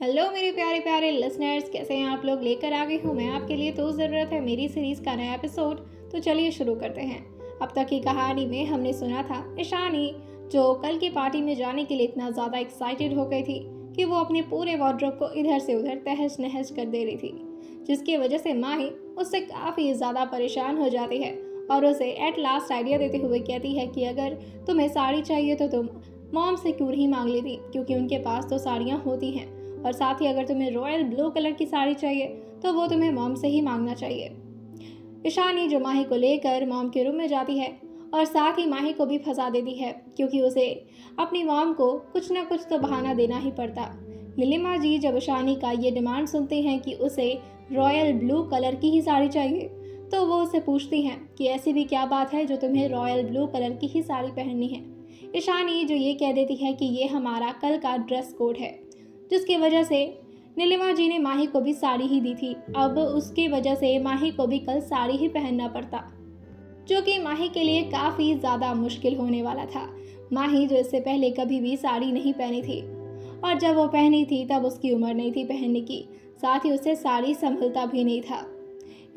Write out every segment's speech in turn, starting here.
Hello मेरे प्यारे प्यारे लिसनर्स, कैसे हैं आप लोग। लेकर आ गई हूँ मैं आपके लिए तो ज़रूरत है मेरी सीरीज़ का नया एपिसोड। तो चलिए शुरू करते हैं। अब तक की कहानी में हमने सुना था ईशानी जो कल की पार्टी में जाने के लिए इतना ज़्यादा एक्साइटेड हो गई थी कि वो अपने पूरे वार्डरोब को इधर से उधर तहस नहस कर दे रही थी, जिसकी वजह से माही उससे काफ़ी ज़्यादा परेशान हो जाती है और उसे एट लास्ट आइडिया देते हुए कहती है कि अगर तुम्हें साड़ी चाहिए तो तुम मॉम से क्यों नहीं मांग लेती, क्योंकि उनके पास तो साड़ियाँ होती हैं। और साथ ही अगर तुम्हें रॉयल ब्लू कलर की साड़ी चाहिए तो वो तुम्हें मॉम से ही मांगना चाहिए। ईशानी जो माही को लेकर मॉम के रूम में जाती है और साथ ही माही को भी फंसा देती है, क्योंकि उसे अपनी मॉम को कुछ ना कुछ तो बहाना देना ही पड़ता। नीलिमा जी जब ईशानी का ये डिमांड सुनते हैं कि उसे रॉयल ब्लू कलर की ही साड़ी चाहिए, तो वो उससे पूछती हैं कि ऐसी भी क्या बात है जो तुम्हें रॉयल ब्लू कलर की ही साड़ी पहननी है। ईशानी जो ये कह देती है कि ये हमारा कल का ड्रेस कोड है, जिसकी वजह से नीलिमा जी ने माही को भी साड़ी ही दी थी। अब उसकी वजह से माही को भी कल साड़ी ही पहनना पड़ता, जो कि माही के लिए काफ़ी ज़्यादा मुश्किल होने वाला था। माही जो इससे पहले कभी भी साड़ी नहीं पहनी थी, और जब वो पहनी थी तब उसकी उम्र नहीं थी पहनने की, साथ ही उसे साड़ी संभलता भी नहीं था।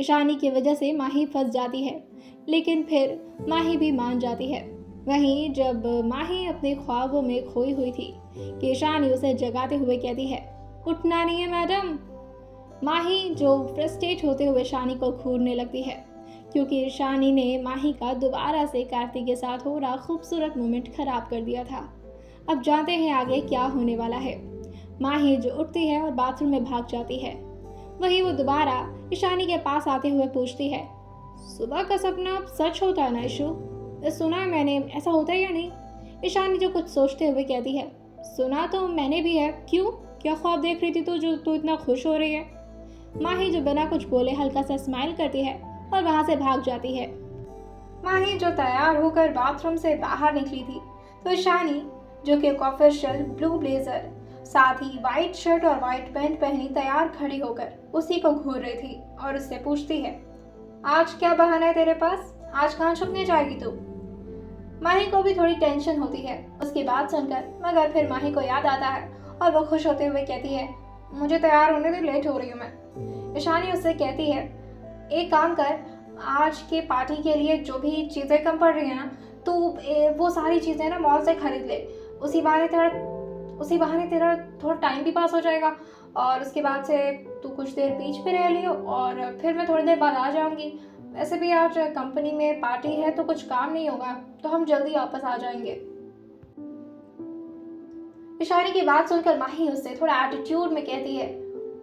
ईशानी की वजह से माही फंस जाती है, लेकिन फिर माही भी मान जाती है। वहीं जब माही अपने ख्वाबों में खोई हुई थी कि ईशानी उसे जगाते हुए कहती है, उठना नहीं है मैडम। माही जो फ्रस्ट्रेट होते हुए ईशानी को घूरने लगती है, क्योंकि ईशानी ने माही का दोबारा से कार्तिक के साथ हो रहा खूबसूरत मोमेंट खराब कर दिया था। अब जानते हैं आगे क्या होने वाला है। माही जो उठती है और बाथरूम में भाग जाती है, वहीं वो दोबारा ईशानी के पास आते हुए पूछती है, सुबह का सपना अब सच होता है ना इशू? सुना है मैंने, ऐसा होता है या नहीं? ईशानी जो कुछ सोचते हुए कहती है, सुना तो मैंने भी है। क्यों, क्या ख्वाब देख रही थी तू जो तू इतना खुश हो रही है? माही जो बिना कुछ बोले हल्का सा स्माइल करती है और वहां से भाग जाती है। माही जो तैयार होकर बाथरूम से बाहर निकली थी, तो ईशानी जो कि एक ऑफिशियल ब्लू ब्लेजर साथ ही वाइट शर्ट और वाइट पैंट पहनी तैयार खड़ी होकर उसी को घूर रही थी और उससे पूछती है, आज क्या बहाना है तेरे पास? आज कहाँ छुपने जाएगी तू? माही को भी थोड़ी टेंशन होती है उसकी बात सुनकर, मगर फिर माही को याद आता है और वो खुश होते हुए कहती है, मुझे तैयार होने दे, लेट हो रही हूँ मैं। ईशानी उससे कहती है, एक काम कर, आज के पार्टी के लिए जो भी चीज़ें कम पड़ रही है ना, तो वो सारी चीज़ें ना मॉल से खरीद ले। उसी बहाने तेरा थोड़ा टाइम भी पास हो जाएगा, और उसके बाद से तू कुछ देर बीच पे रह लियो और फिर मैं थोड़ी देर बाद आ जाऊंगी। वैसे भी आज कंपनी में पार्टी है तो कुछ काम नहीं होगा, तो हम जल्दी वापस आ जाएंगे। इशारे की बात सुनकर माही उससे थोड़ा एटीट्यूड में कहती है,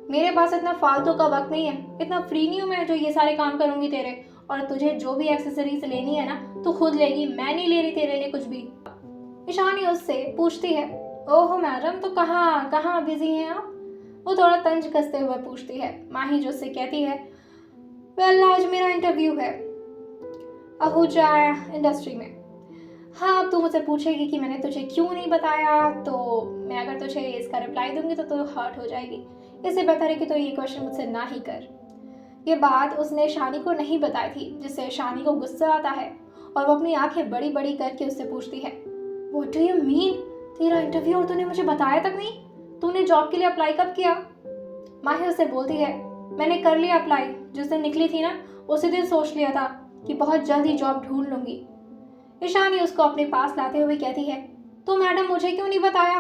मेरे पास इतना फालतू का वक्त नहीं है, इतना फ्री नहीं हूँ मैं जो ये सारे काम करूंगी तेरे। और तुझे जो भी एक्सेसरीज लेनी है ना तो खुद लेगी, मैं नहीं ले रही तेरे लिए कुछ भी। ईशानी उससे पूछती है, ओहो मैडम, तो कहाँ कहाँ बिजी हैं आप? वो थोड़ा तंज कसते हुए पूछती है। माही जो उससे कहती है, वेल आज मेरा इंटरव्यू है आहूजा इंडस्ट्री में। हाँ, अब तू मुझसे पूछेगी कि मैंने तुझे क्यों नहीं बताया, तो मैं अगर तुझे इसका रिप्लाई दूंगी तो तू हर्ट हो जाएगी। इससे बेहतर है कि तो ये क्वेश्चन मुझसे ना ही कर। ये बात उसने शानी को नहीं बताई थी, जिससे शानी को गुस्सा आता है और वो अपनी आंखें बड़ी बड़ी करके उससे पूछती है, व्हाट डू यू मीन? तेरा इंटरव्यू और तूने मुझे बताया तक नहीं? तूने जॉब के लिए अप्लाई कब किया? माही उससे बोलती है, मैंने कर लिया अप्लाई, जिस दिन निकली थी ना उसी दिन सोच लिया था कि बहुत जल्द ही जॉब ढूंढ लूंगी। ईशानी उसको अपने पास लाते हुए कहती है, तो मैडम मुझे क्यों नहीं बताया?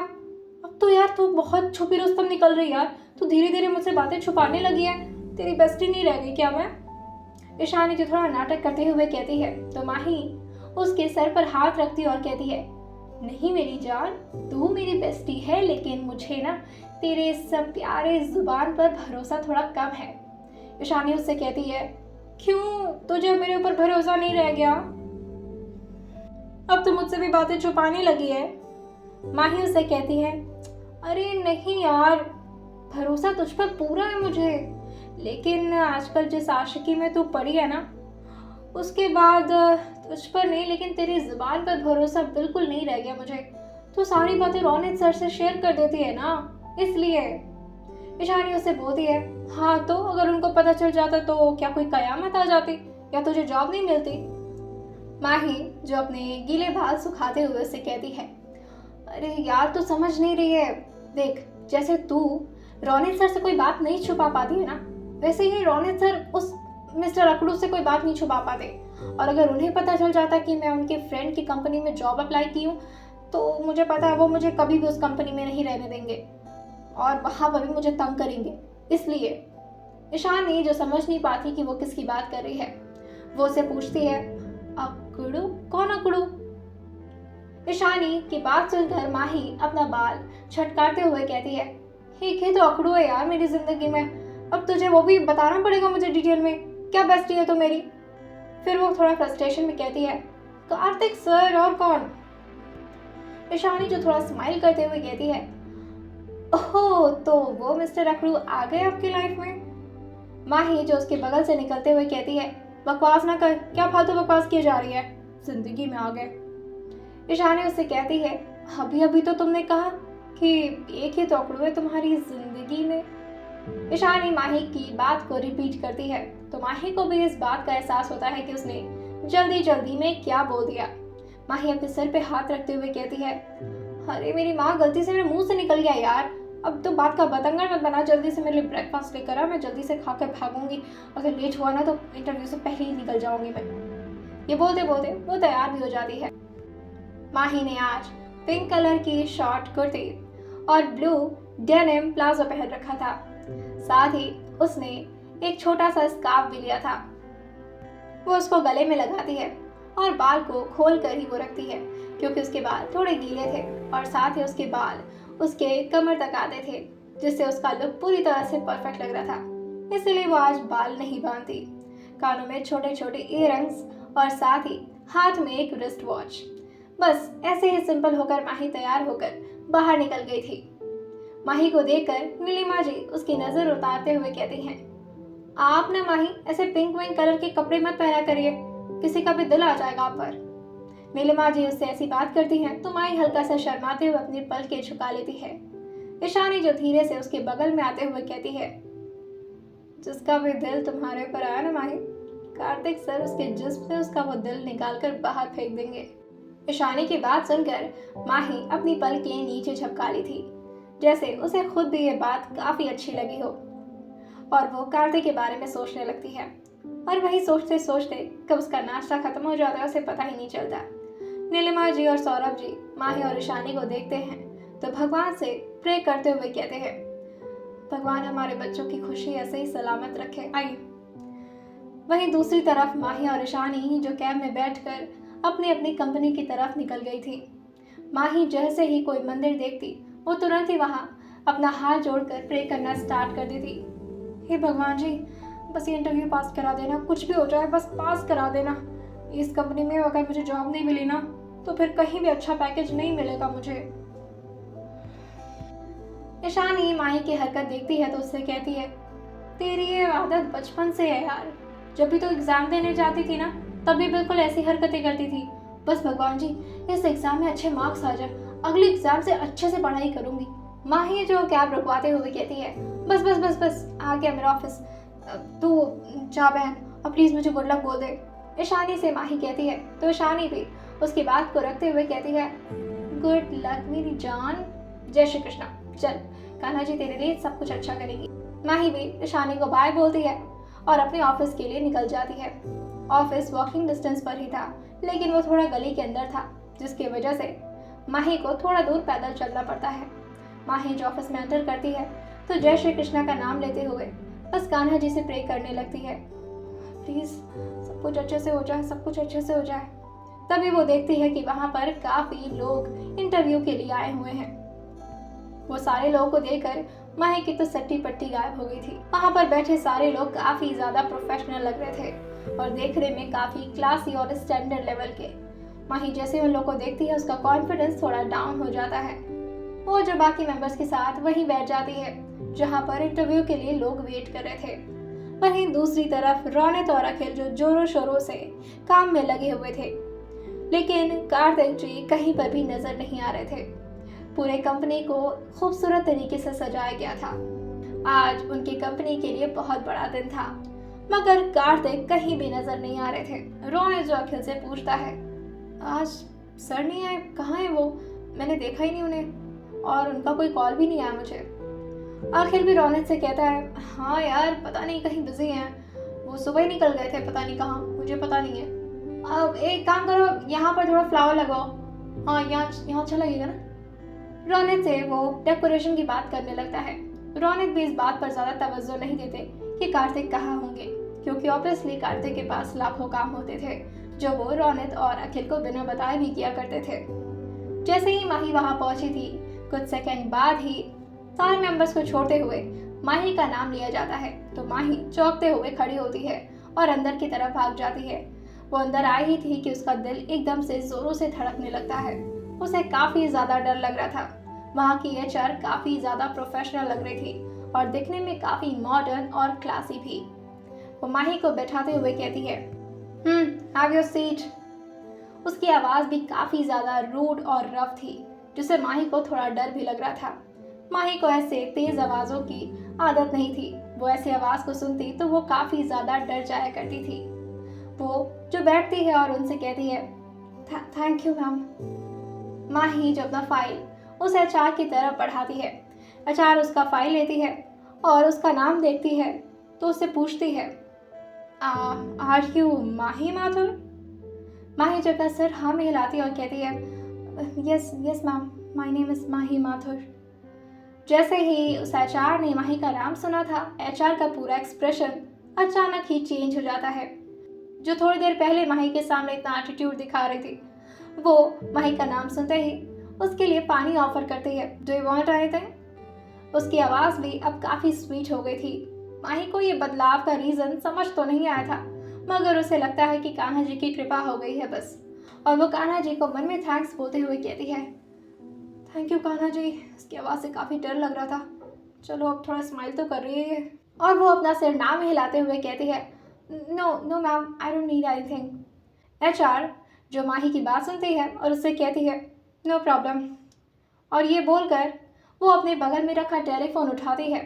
अब तो यार तू बहुत छुपी रुस्तम निकल रही यार, तू धीरे धीरे मुझसे बातें छुपाने लगी है। तेरी बेस्टी नहीं रह गई क्या मैं? ईशानी जो थोड़ा नाटक करते हुए कहती है, तो माही उसके सर पर हाथ रखती और कहती है, नहीं मेरी जान, तू मेरी बेस्टी है, लेकिन मुझे ना तेरे सब प्यारे जुबान पर भरोसा थोड़ा कम है। ईशानी उससे कहती है, क्यों, तुझे मेरे ऊपर भरोसा नहीं रह गया? अब तो मुझसे भी बातें छुपाने लगी है। माही उससे कहती है, अरे नहीं यार, भरोसा तुझ पर पूरा है मुझे, लेकिन आजकल जिस आशिकी में तू पड़ी है ना, उसके बाद तुझ पर नहीं लेकिन तेरी जुबान पर भरोसा बिल्कुल नहीं रह गया मुझे। तू सारी बातें रौनक सर से शेयर कर देती है ना, इसलिए। ईशानी उससे बोलती है, हाँ तो अगर उनको पता चल जाता तो क्या कोई कयामत आ जाती या तुझे जॉब नहीं मिलती? माही जो अपने गीले बाल सुखाते हुए उससे कहती है, अरे यार तू समझ नहीं रही है, देख जैसे तू रोनित सर से कोई बात नहीं छुपा पाती है ना, वैसे ही रोनित सर उस मिस्टर अकड़ू से कोई बात नहीं छुपा पाते। और अगर उन्हें पता चल जाता कि मैं उनके फ्रेंड की कंपनी में जॉब अप्लाई की हूँ, तो मुझे पता है वो मुझे कभी भी उस कंपनी में नहीं रहने देंगे और वहाँ पर भी मुझे तंग करेंगे। इसलिए ईशानी, जो समझ नहीं पाती कि वो किसकी बात कर रही है, वो उसे पूछती है, अकड़ू? कौन अकड़ू? ईशानी की बात सुनकर माही अपना बाल छटकारते हुए कहती है, एक ही तो अकड़ू है यार मेरी जिंदगी में, अब तुझे वो भी बताना पड़ेगा मुझे डिटेल में, क्या बेस्टी है तो मेरी। फिर वो थोड़ा फ्रस्ट्रेशन में कहती है, कार्तिक सर और कौन? ईशानी जो थोड़ा स्माइल करते हुए कहती है, ओह तो वो मिस्टर अकड़ू आ गए आपकी लाइफ में। माही जो उसके बगल से निकलते हुए कहती है, बकवास ना कर, क्या फालतू बकवास की जा रही है, जिंदगी में आ गए। ईशानी उससे कहती है, अभी अभी तो तुमने कहा कि एक ही तो अकड़ू है तुम्हारी जिंदगी में। ईशानी माही की बात को रिपीट करती है तो माही को भी इस बात का एहसास होता है कि उसने जल्दी जल्दी में क्या बोल दिया। माही अपने सर पे हाथ रखते हुए कहती है, अरे मेरी माँ, गलती से मेरे मुंह से निकल गया यार, अब तो बात का बतंगड़ मत बना, जल्दी से मेरे लिए ब्रेकफास्ट लेकर आ, मैं जल्दी से खा कर भागूंगी, अगर लेट हुआ ना तो इंटरव्यू से पहले ही निकल जाऊंगी मैं। ये बोलते बोलते वो तैयार भी हो जाती है। माही ने आज पिंक कलर की शॉर्ट कुर्ती और ब्लू डेनिम प्लाजो पहन रखा था, साथ ही उसने एक छोटा सा स्कार्फ भी लिया था। वो उसको गले में लगाती है और बाल को खोल कर ही वो रखती है, क्योंकि उसके बाल थोड़े गीले थे और साथ ही उसके बाल उसके कमर तक आते थे, जिससे उसका लुक पूरी तरह से परफेक्ट लग रहा था। इसलिए वो आज बाल नहीं बांधती। कानों में छोटे छोटे इयररिंग्स और साथ ही हाथ में एक रिस्ट वॉच। बस ऐसे ही सिंपल होकर माही तैयार होकर बाहर निकल गई थी। माही को देखकर नीलिमा जी उसकी नजर उतारते हुए कहती हैं, आप ना माही ऐसे पिंक विंक कलर के कपड़े मत पहना करिए, किसी का भी दिल आ जाएगा आप पर। नीलिमा जी उससे ऐसी बात करती हैं तो माही हल्का सा शर्माते हुए अपनी पलकें झुका लेती है। ईशानी जो धीरे से उसके बगल में आते हुए कहती है, जिसका भी दिल तुम्हारे पर आया ना माही, कार्तिक सर उसके जिस्म से उसका वो दिल निकाल कर बाहर फेंक देंगे। ईशानी की बात सुनकर माही अपनी पलकें नीचे झपका ली थी, जैसे उसे खुद भी ये बात काफी अच्छी लगी हो, और वो कार्तिक के बारे में सोचने लगती है। और वही सोचते सोचते कब उसका नाश्ता खत्म हो जाता है उसे पता ही नहीं चलता। नीलिमा जी और सौरभ जी माही और ईशानी को देखते हैं तो भगवान से प्रे करते हुए कहते हैं, भगवान हमारे बच्चों की खुशी ऐसे ही सलामत रखे। आइए। वहीं दूसरी तरफ माही और ईशानी जो कैब में बैठकर अपनी अपनी कंपनी की तरफ निकल गई थी। माही जैसे ही कोई मंदिर देखती वो तुरंत ही वहां अपना हाथ जोड़कर प्रे करना स्टार्ट कर देती। हे भगवान जी, बस ये इंटरव्यू पास करा देना, कुछ भी हो जाए बस पास करा देना। इस कंपनी में अगर मुझे जॉब नहीं मिली ना तो फिर कहीं भी अच्छा पैकेज नहीं मिलेगा मुझे। ईशानी माही की हरकत देखती है तो उससे कहती है, तेरी ये आदत बचपन से है यार, जब भी तो एग्जाम देने जाती थी ना तभी बिल्कुल ऐसी हरकतें करती थी। बस भगवान जी इस एग्जाम में अच्छे मार्क्स आ जाए, अगले एग्जाम से अच्छे से पढ़ाई करूंगी। माही जो कैब रुकवाते हुए कहती है, बस बस बस बस आ गया मेरा ऑफिस, तू जा बहन और प्लीज मुझे गुड लक बोल दे। ईशानी से माही कहती है तो ईशानी भी उसकी बात को रखते हुए कहती है, गुड लक मेरी जान, जय श्री कृष्णा, चल कान्हा जी तेरे लिए सब कुछ अच्छा करेगी। माही भी ईशानी को बाय बोलती है और अपने ऑफिस के लिए निकल जाती है। ऑफिस वॉकिंग डिस्टेंस पर ही था, लेकिन वो थोड़ा गली के अंदर था, जिसकी वजह से माही को थोड़ा दूर पैदल चलना पड़ता है। माही जो ऑफिस में एंटर करती है तो जय श्री कृष्णा का नाम लेते हुए बस कान्हा जी से प्रे करने लगती है, प्लीज सब कुछ अच्छे से हो जाए, सब कुछ अच्छे से हो जाए। तभी वो देखती है कि वहां पर काफी लोग इंटरव्यू के लिए आए हुए हैं। वो सारे लोगों को देखकर माही की तो सट्टी पट्टी गायब हो गई थी। वहां पर बैठे सारे लोग काफी ज्यादा प्रोफेशनल लग रहे थे और देखने में काफी क्लासी और स्टैंडर्ड लेवल के। माही जैसे उन लोगों को देखती है उसका कॉन्फिडेंस थोड़ा डाउन हो जाता है। वो जो बाकी मेंबर्स के साथ वहीं बैठ जाती है जहां पर इंटरव्यू के लिए लोग वेट कर रहे थे। वहीं दूसरी तरफ रोनित और अखिल जो जोरों शोरों से काम में लगे हुए थे, लेकिन कार्तिक जी कहीं पर भी नजर नहीं आ रहे थे। पूरे कंपनी को खूबसूरत तरीके से सजाया गया था। आज उनकी कंपनी के लिए बहुत बड़ा दिन था, मगर कार्तिक कहीं भी नजर नहीं आ रहे थे। रोनित जो अखिल से पूछता है, आज सर नहीं आए, कहाँ है वो, मैंने देखा ही नहीं उन्हें और उनका कोई कॉल भी नहीं आया मुझे। अखिल भी रौनक से कहता है, हाँ यार पता नहीं कहीं बिजी हैं, वो सुबह ही निकल गए थे पता नहीं कहाँ, मुझे पता नहीं है। अब एक काम करो, यहाँ पर थोड़ा फ्लावर लगाओ। हाँ यहाँ यहाँ अच्छा लगेगा ना। रौनक से वो डेकोरेशन की बात करने लगता है। रौनक भी इस बात पर ज़्यादा तवज्जो नहीं देते कि कार्तिक कहाँ होंगे, क्योंकि ऑब्वियसली कार्तिक के पास लाखों काम होते थे जो वो रौनक और अखिल को बिना बताए भी किया करते थे। जैसे ही माही वहाँ पहुंची थी, कुछ सेकंड बाद ही सारे मेंबर्स को छोड़ते हुए माही का नाम लिया जाता है तो माही चौंकते हुए खड़ी होती है और अंदर की तरफ भाग जाती है। वो अंदर आई ही थी कि उसका दिल एकदम से जोरों से धड़कने लगता है। उसे काफ़ी ज़्यादा डर लग रहा था। वहाँ की एचआर काफ़ी ज़्यादा प्रोफेशनल लग रही थी और दिखने में काफ़ी मॉडर्न और क्लासी भी। वो माही को बैठाते हुए कहती है, हैव योर सीट। उसकी आवाज़ भी काफ़ी ज़्यादा रूड और रफ थी, जिससे माही को थोड़ा डर भी लग रहा था। माही को ऐसे तेज़ आवाज़ों की आदत नहीं थी। वो ऐसी आवाज़ को सुनती तो वो काफ़ी ज़्यादा डर जाया करती थी। वो जो बैठती है और उनसे कहती है, थैंक यू मैम। माही जो अपना फाइल उस एचआर की तरफ बढ़ाती है। एचआर उसका फाइल लेती है और उसका नाम देखती है तो उससे पूछती है, आर यू माही माथुर? माही जो अपना सिर हाँ में हिलाती है और कहती है, yes yes ma'am, my name is Mahi Mathur. जैसे ही उस एचआर ने माही का नाम सुना था, एचआर का पूरा एक्सप्रेशन अचानक ही चेंज हो जाता है। जो थोड़ी देर पहले माही के सामने इतना एटीट्यूड दिखा रही थी, वो माही का नाम सुनते ही उसके लिए पानी ऑफर करती है। Do you want anything? उसकी आवाज़ भी अब काफ़ी स्वीट हो गई थी। माही को ये बदलाव का रीज़न समझ तो नहीं आया था, मगर उसे लगता है कि कान्हा जी की कृपा हो गई है बस। और वो कान्हा जी को मन में थैंक्स बोलते हुए कहती है, थैंक यू कान्हा जी। उसकी आवाज़ से काफ़ी डर लग रहा था। चलो अब थोड़ा स्माइल तो कर रही है। और वो अपना सिर ना में हिलाते हुए कहती है, no no ma'am, I don't need anything. HR जो माही की बात सुनती है और उससे कहती है, नो प्रॉब्लम। और ये बोलकर वो अपने बगल में रखा टेलीफोन उठाती है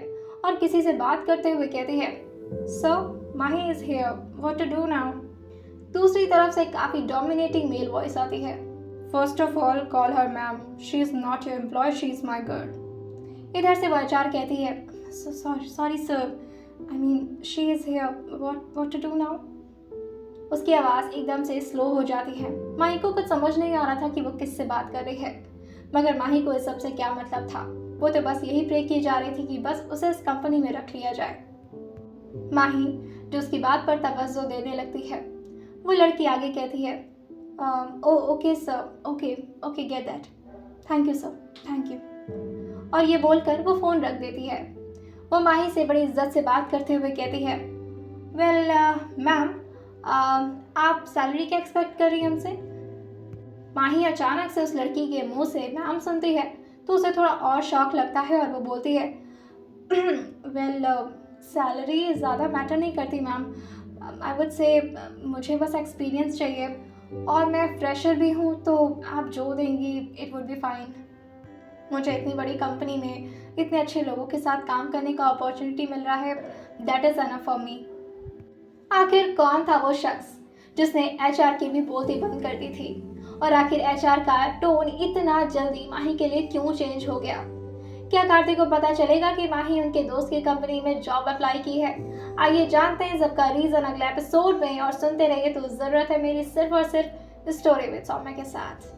और किसी से बात करते हुए कहती है, so Mahi is here, what to do now? दूसरी तरफ से काफ़ी डोमिनेटिंग मेल वॉइस आती है, first of all call her ma'am, she is not your employ, she is my girl. इधर से वो एचआर कहती है, sorry sir, I mean she is here, what to do now? उसकी आवाज़ एकदम से स्लो हो जाती है। माही को कुछ समझ नहीं आ रहा था कि वो किससे बात कर रही है, मगर माही को इस सब से क्या मतलब था। वो तो बस यही प्रे की जा रही थी कि बस उसे इस कंपनी में रख लिया जाए। माही जो उसकी बात पर तवज्जो देने लगती है, वो लड़की आगे कहती है, okay sir, okay get that, thank you sir, thank you. और ये बोलकर वो फ़ोन रख देती है। वो माही से बड़ी इज्जत से बात करते हुए कहती है, वेल मैम, आप सैलरी क्या एक्सपेक्ट कर रही हैं हमसे? माही अचानक से उस लड़की के मुंह से नाम सुनती है तो उसे थोड़ा और शॉक लगता है और वो बोलती है, वेल सैलरी ज़्यादा मैटर नहीं करती मैम, आई वुड से मुझे बस एक्सपीरियंस चाहिए और मैं फ्रेशर भी हूँ, तो आप जो देंगी इट वुड बी फाइन। मुझे इतनी बड़ी कंपनी में इतने अच्छे लोगों के साथ काम करने का अपॉर्चुनिटी मिल रहा है, that is enough for me. आखिर कौन था वो शख्स जिसने एचआर की भी बोलती बंद कर दी थी? और आखिर एचआर का टोन इतना जल्दी माही के लिए क्यों चेंज हो गया? क्या कार्तिक को पता चलेगा कि माही उनके दोस्त की कंपनी में जॉब अप्लाई की है? आइए जानते हैं सबका रीजन अगले एपिसोड में, और सुनते रहिए तो जरूरत है मेरी सिर्फ और सिर्फ स्टोरी विद सौम्या के साथ।